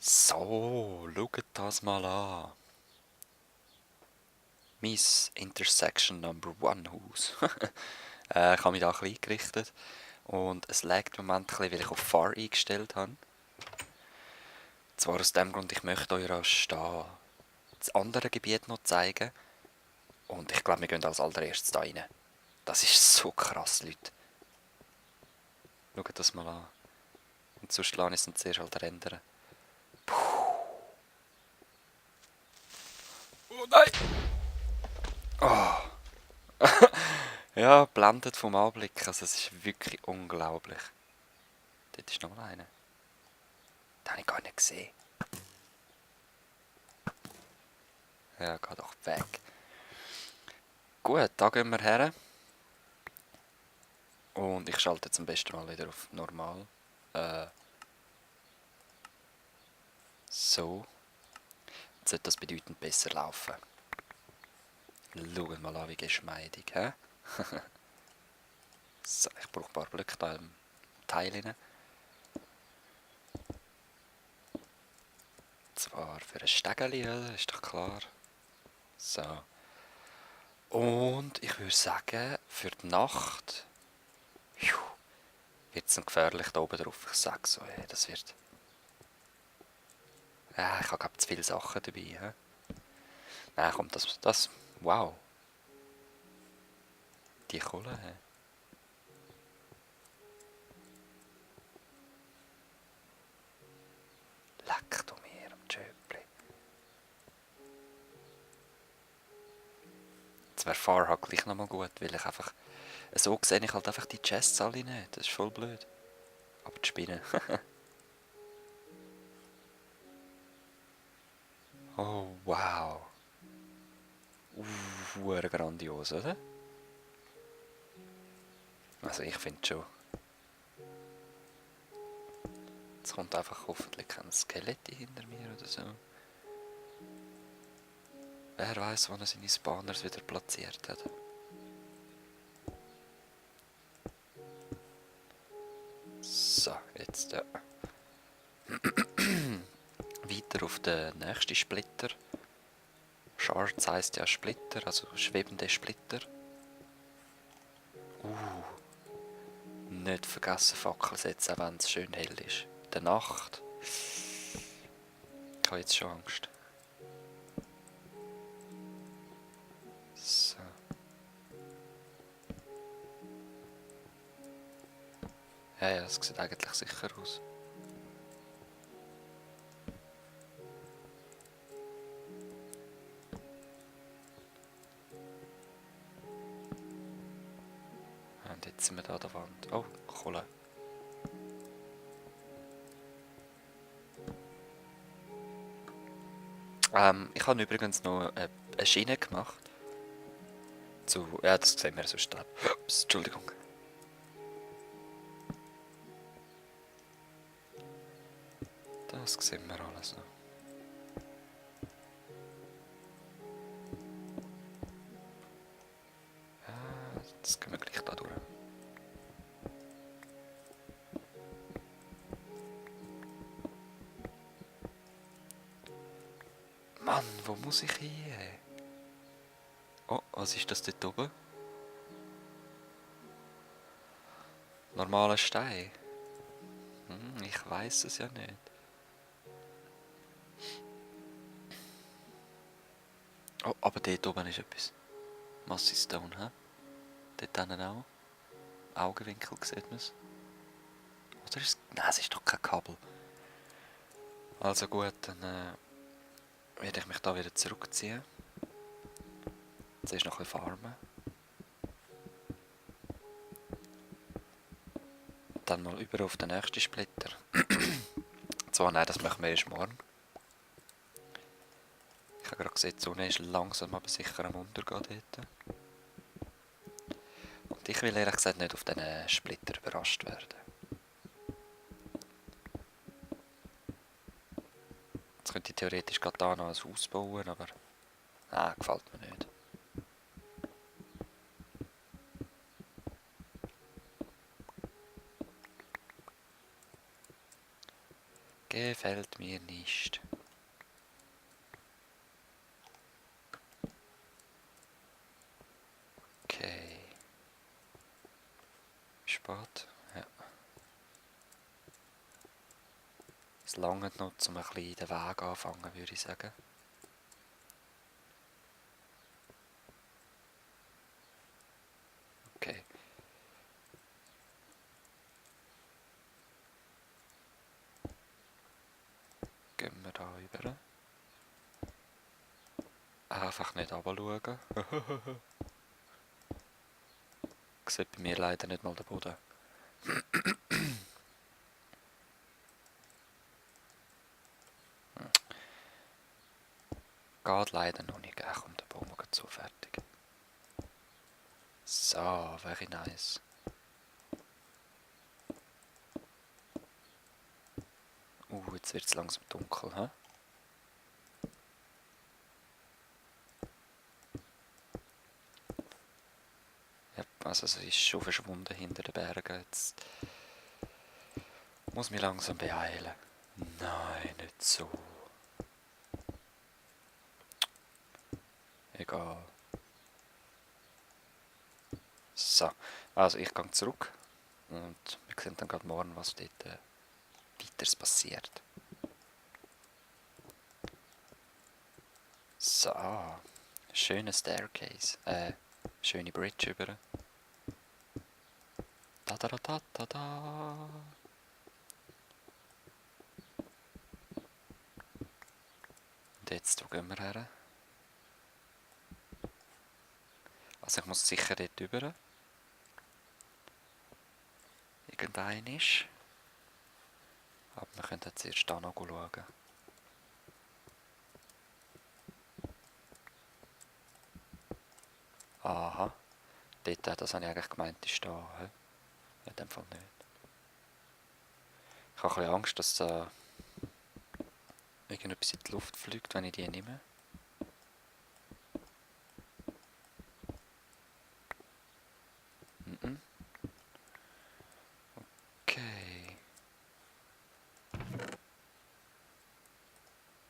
So, schaut das mal an. Mein Intersection Number One Haus. Ich habe mich da ein bisschen eingerichtet. Und es laggt im Moment ein bisschen, weil ich auf Far eingestellt habe. Zwar aus dem Grund, ich möchte euch erst da das andere Gebiet noch zeigen. Und ich glaube, wir gehen als allererstes da rein. Das ist so krass, Leute. Schaut das mal an. Und sonst lasse ich es dann zuerst halt rendern. Oh nein! Ja, blendet vom Anblick. Also es ist wirklich unglaublich. Dort ist noch mal einer. Den habe ich gar nicht gesehen. Ja, geh doch weg. Gut, da gehen wir her. Und ich schalte jetzt am besten mal wieder auf normal. So. Jetzt sollte das bedeutend besser laufen. Schauen mal an, wie geschmeidig, hä? So, ich brauche ein paar Blöcke da im Teil rein. Zwar für ein Stegeli, oder? Ist doch klar. So. Und ich würde sagen, für die Nacht wird es gefährlich da oben drauf. Ich sage so, das wird... Ja, ich habe glaube zu viele Sachen dabei. He? Nein, komm, das... Wow. Die Kohle, he? Leck du mir am Tschöpli. Jetzt wäre Far halt gleich nochmal gut, weil ich einfach... So sehe ich halt einfach die Chests alle nicht. Das ist voll blöd. Aber die Spinnen. Oh, wow. Grandios, oder? Also ich finde schon. Jetzt kommt einfach hoffentlich kein Skelett hinter mir oder so. Wer weiß, wann er seine Spawners wieder platziert hat. So, jetzt weiter auf den nächsten Splitter. Shards heisst ja Splitter, also schwebende Splitter. Nicht vergessen Fackel setzen, auch wenn es schön hell ist. In der Nacht. Ich habe jetzt schon Angst. So. Ja, es sieht eigentlich sicher aus. Und jetzt sind wir da an der Wand. Oh, Kohle. Ich habe übrigens noch eine Schiene gemacht. Ja, das sehen wir sonst. Ups, Entschuldigung. Das sehen wir alles noch. Ja, das gehen wir gleich da durch. Mann, wo muss ich hin? Oh, was ist das dort oben? Normaler Stein? Ich weiß es ja nicht. Oh, aber dort oben ist etwas. Massy Stone, hä? Dort hinten auch. Augenwinkel sieht man es. Oder ist es... Nein, es ist doch kein Kabel. Also gut, dann werde ich mich da wieder zurückziehen. Zuerst noch ein bisschen farmen. Dann mal über auf den nächsten Splitter. So, nein, das machen wir erst morgen. Ich habe gerade gesehen, die Sonne ist langsam aber sicher am Untergehen dort. Und ich will ehrlich gesagt nicht auf diesen Splitter überrascht werden. Jetzt könnte ich theoretisch gerade da noch ein Haus bauen, aber... Nein, gefällt mir nicht. Gefällt mir nicht. Okay. Spät. Ja. Es langt noch, um ein bisschen den Weg anfangen, würde ich sagen. Okay. Gehen wir da rüber. Einfach nicht runterschauen. Sieht bei mir leider nicht mal den Boden. Geht leider noch nicht. Ach komm, der Baum geht so fertig. So, very nice. Jetzt wird es langsam dunkel, hä? Ja, also es ist schon verschwunden hinter den Bergen. Jetzt muss mich langsam beeilen. Nein, nicht so. Egal. So, also ich gehe zurück und wir sehen dann gerade morgen, was dort weiteres passiert. So, schöne Staircase, schöne Bridge über. Da da da da da da. Und jetzt, wo gehen wir her? Also ich muss sicher dort rüber. Irgendein ist. Aber wir können jetzt erst da noch schauen. Aha. Dort, das habe ich eigentlich gemeint, ist da. He? In dem Fall nicht. Ich habe ein bisschen Angst, dass da irgendetwas in die Luft fliegt, wenn ich die nehme. Mhm. Okay.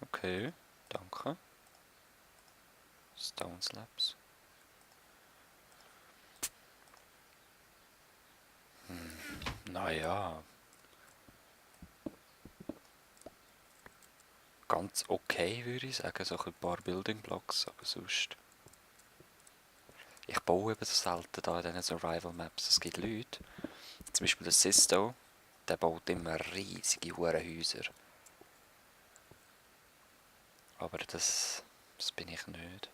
Okay, danke. Stone Slabs. Naja. Ganz okay, würde ich sagen. So ein paar Building Blocks, aber sonst. Ich baue eben so selten da in diesen Survival Maps. Es gibt Leute, zum Beispiel der Sisto, der baut immer riesige Häuser. Aber das bin ich nicht.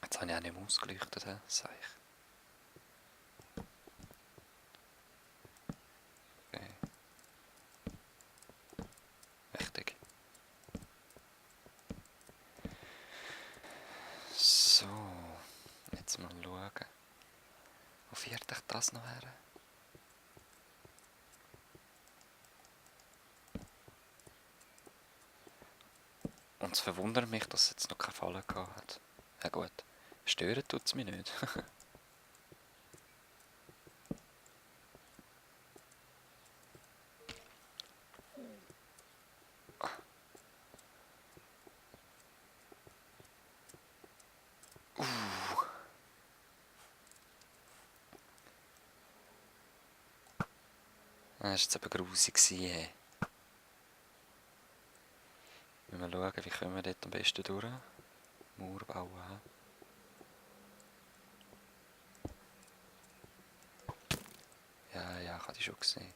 Jetzt habe ich auch nicht mehr ausgeleuchtet, sag ich. Okay. Wichtig. So, jetzt mal schauen. Wo führt ich das noch her? Und es verwundert mich, dass es jetzt noch keine Falle gehabt hat. Ja gut, stören tut es mich nicht. Das war jetzt aber grusig. Hey. Wir müssen schauen, wie kommen wir dort am besten durch. Mauer bauen. Ja, ich habe die schon gesehen.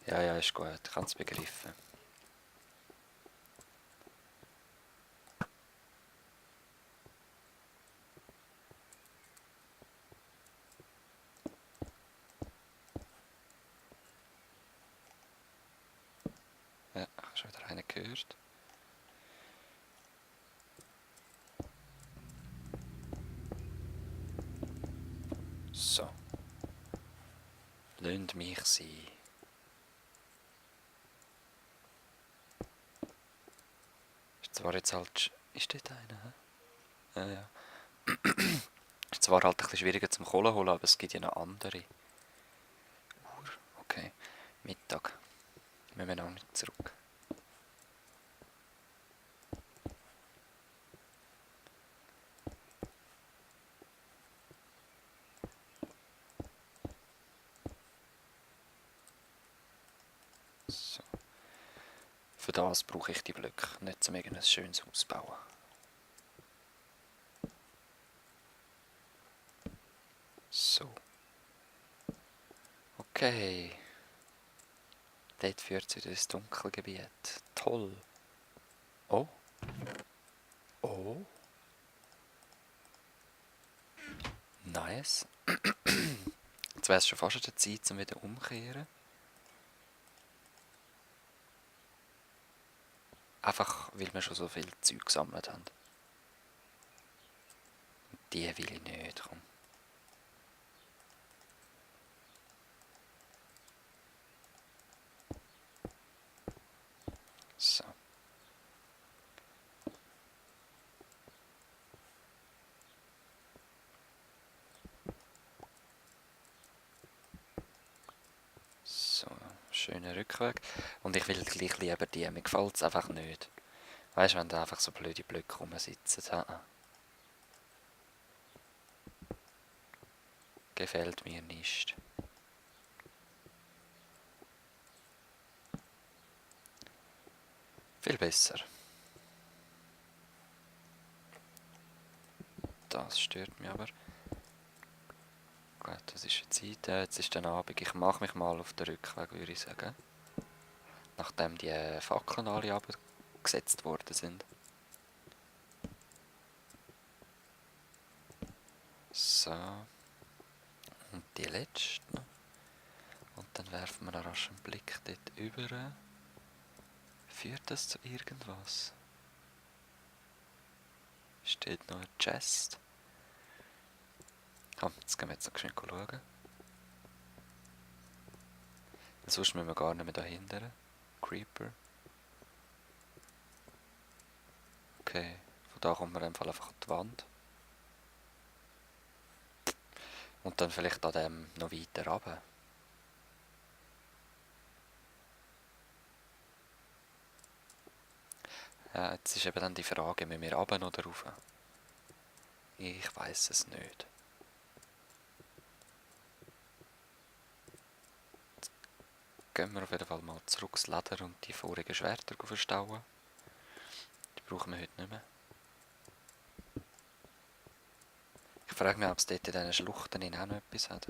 Ja, ist gut, ich habe es begriffen. Ja, ich habe schon wieder einen gehört. So. Lasst mich sein. Zwar jetzt halt... Ist dort einer, hä? Ja, ja. Ist zwar halt ein bisschen schwieriger zum Kohle holen, aber es gibt ja noch andere. Okay, Mittag. Wir müssen auch nicht zurück. So. Für das brauche ich die Blöcke, nicht um irgendein schönes Haus zu bauen. So. Okay. Dort führt es wieder ins dunkle Gebiet. Toll. Oh. Oh. Nice. Jetzt wäre es schon fast an der Zeit, um wieder umzukehren. Einfach, weil wir schon so viel Zeug gesammelt haben. Die will ich nicht, komm. So. So, schöner Rückweg. Und ich will gleich lieber die. Mir gefällt es einfach nicht. Weißt du, wenn da einfach so blöde Blöcke rumsitzen. Gefällt mir nicht. Viel besser. Das stört mich aber. Gut, das ist die Zeit. Jetzt ist der Abend. Ich mache mich mal auf den Rückweg, würde ich sagen. Nachdem die Fackeln alle abgesetzt worden sind. So. Und die letzte noch. Und dann werfen wir noch rasch einen Blick dort über. Führt das zu irgendwas? Steht noch ein Chest. Komm, jetzt gehen wir jetzt noch schnell schauen. Sonst müssen wir gar nicht mehr dahinter. Creeper. Okay, von da kommen wir einfach an die Wand. Und dann vielleicht an dem noch weiter runter. Ja, jetzt ist eben dann die Frage, müssen wir runter oder rauf? Ich weiß es nicht. Jetzt gehen wir auf jeden Fall mal zurück ins Leder und die vorigen Schwerter verstauen. Die brauchen wir heute nicht mehr. Ich frage mich, ob es dort in diesen Schluchten auch noch etwas hat.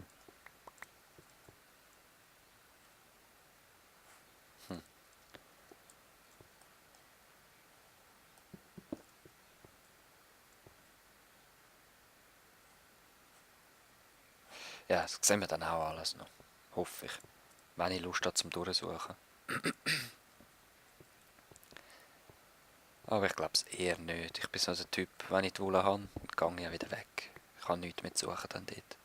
Ja, das sehen wir dann auch alles noch. Hoffe ich. Wenn ich Lust habe zum Durchsuchen. Aber ich glaube es eher nicht. Ich bin so der Typ, wenn ich die Wolle habe, dann gehe ich wieder weg. Ich habe nichts mehr zu suchen dann dort.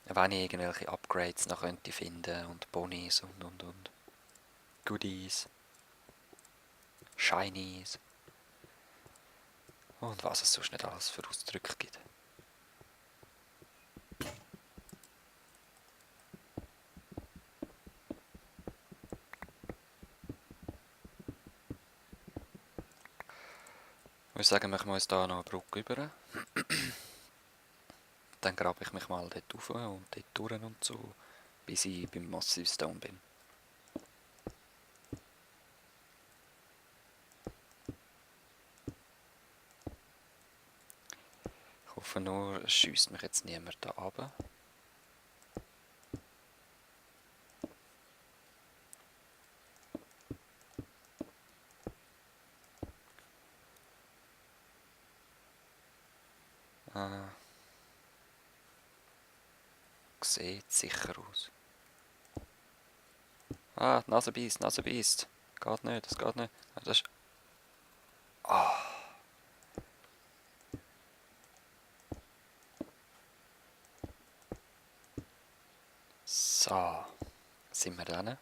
Wenn ich irgendwelche Upgrades noch könnte finden und Bonis und. Goodies. Shinies. Und was es sonst nicht alles für Ausdrücke gibt. Ich würde sagen, machen wir uns hier noch eine Brücke über. Dann grabe ich mich mal dort rauf und dort durch und so, bis ich beim Massive Stone bin. Ich hoffe nur, es schiesst mich jetzt niemand da runter. Sieht sicher aus. Ah, die Nase beißt, Nase beißt. Geht nicht, das geht nicht. Das ist... Ah. So. Sind wir dran?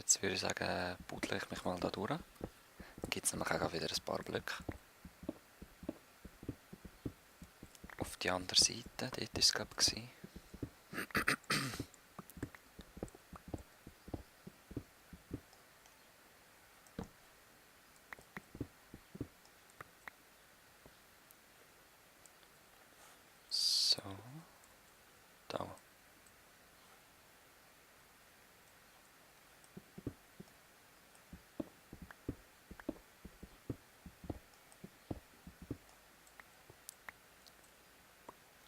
Jetzt würde ich sagen, buddle ich mich mal da durch. Dann gibt es nämlich auch wieder ein paar Blöcke. Auf die andere Seite, dort war es glaube ich. So, da.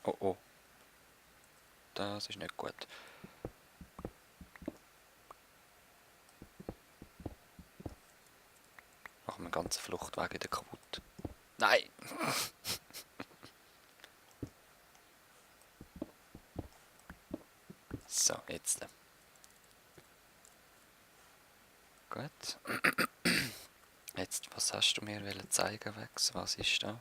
Oh oh, das ist nicht gut. Machen wir den ganzen Fluchtweg wieder kaputt. Nein! So, jetzt. Gut. Jetzt, was hast du mir zeigen, Wex? Was ist da?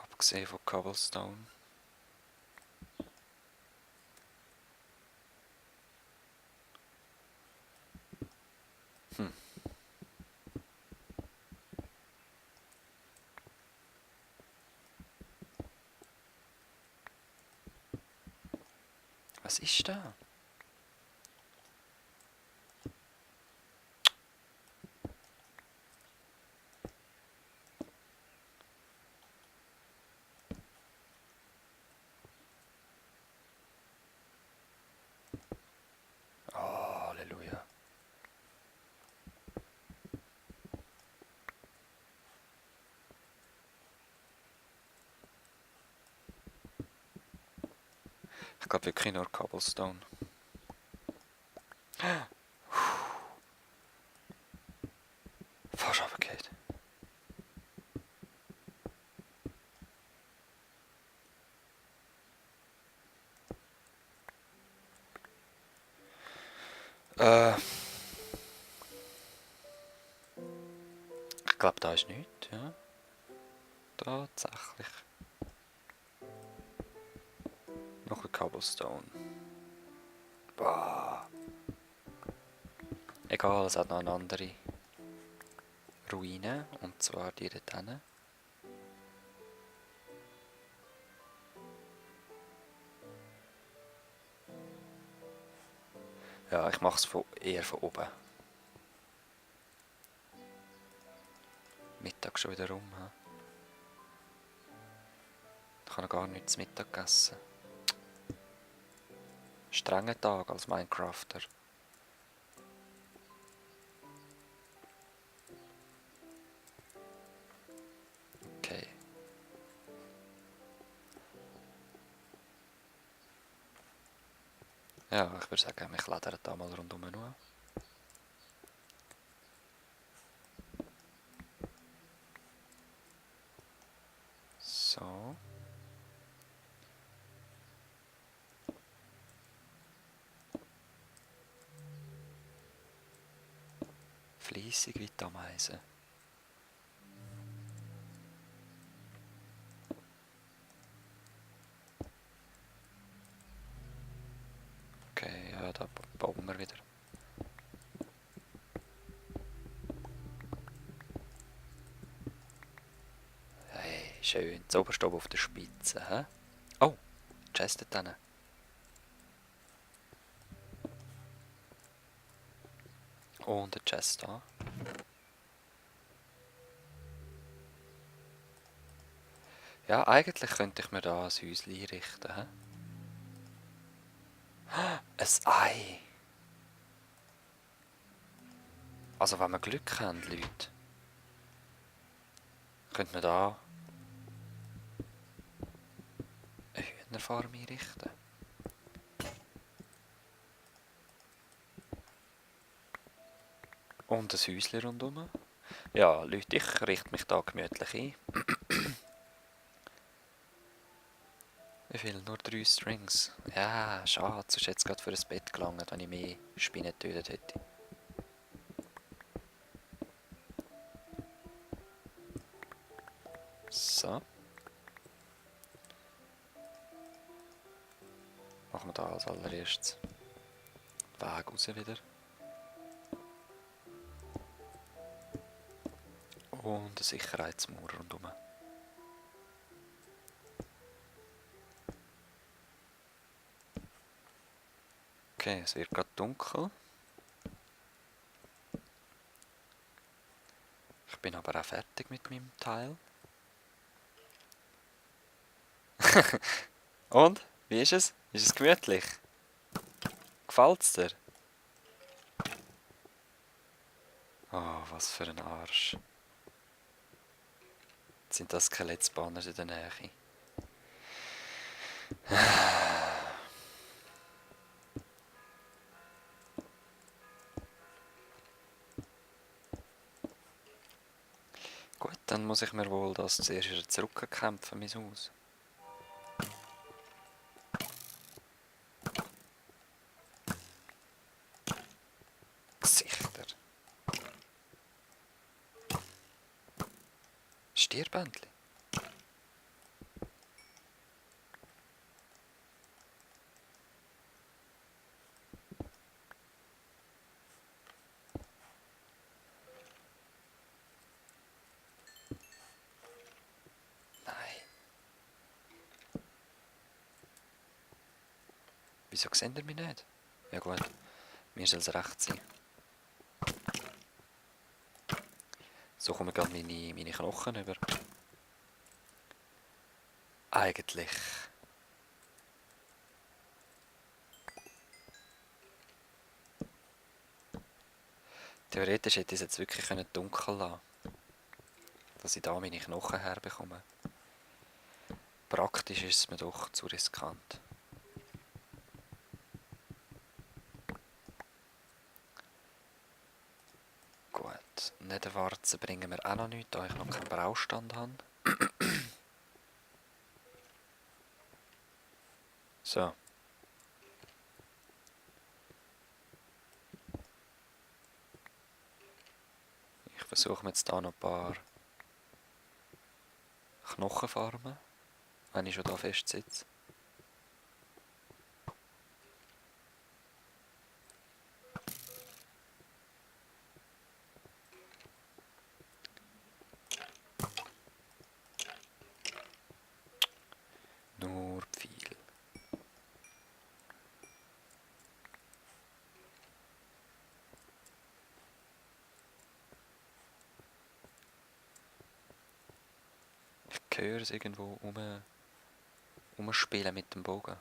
Abgesehen von Cobblestone. Hm. Was ist da? Oh, Halleluja. Ich glaube wirklich nur Cobblestone. Fast runtergefallen. Ich glaube, da ist nichts, ja. Tatsächlich. Noch ein Cobblestone. Boah. Egal, es hat noch eine andere Ruine. Und zwar die dort hinten. Ja, ich mache es eher von oben. Mittag schon wieder rum. He? Ich habe noch gar nichts zu Mittag gegessen. Strenger Tag als Minecrafter. Okay. Ja, ich würde sagen, wir klettern da mal rundum nur. So. Fleissig wie die Ameisen. Okay, ja, da bauen wir wieder. Hey, schön. Zuoberst oben auf der Spitze, hä? Oh, Chest dort hinten. Und der Chest da. Ja, eigentlich könnte ich mir da ein Häuschen einrichten, hä? Ein Ei! Also wenn wir Glück haben, Leute, könnte man da eine Hühnerfarm einrichten. Und ein Häuschen rundherum. Ja, Leute, ich richte mich da gemütlich ein. Wie viel? Nur 3 Strings. Ja, schade, sonst hätte es gerade für ein Bett gelangt, wenn ich mehr Spinnen getötet hätte. So. machen wir da als allererstes den Weg raus wieder. Und eine Sicherheitsmauer rundherum. Okay, es wird gerade dunkel. Ich bin aber auch fertig mit meinem Teil. Und? Wie ist es? Ist es gemütlich? Gefällt's dir? Oh, was für ein Arsch. Jetzt sind das Skelettspanner in der Nähe. Gut, dann muss ich mir wohl das zuerst wieder zurückkämpfen, mein Haus. Gesichter. Stirnbändchen. Nein. Wieso sehen ihr mich nicht? Ja gut, mir soll es recht sein. So kommen gerade meine Knochen über. Eigentlich. Theoretisch hätte ich es jetzt wirklich dunkel lassen können, dass ich da meine Knochen herbekomme. Praktisch ist es mir doch zu riskant. Gut, Netherwarzen bringen wir auch noch nichts, da ich noch keinen Braustand habe. So. Ich versuche mir jetzt hier noch ein paar Knochen farmen, wenn ich schon hier festsitze. Nur Pfeil. Ich höre es irgendwo rumspielen mit dem Bogen.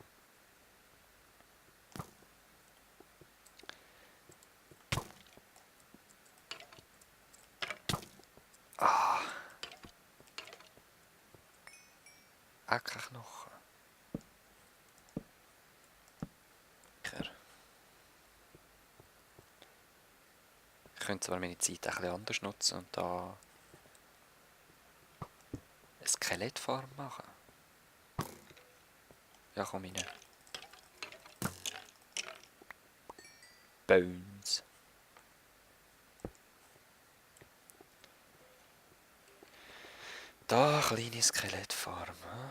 Ah! Auch kein Knochen. Ich könnte zwar meine Zeit ein bisschen anders nutzen und da eine Skelettfarm machen. Ja, komm rein. Bones. Da, kleine Skelettfarm. Hm?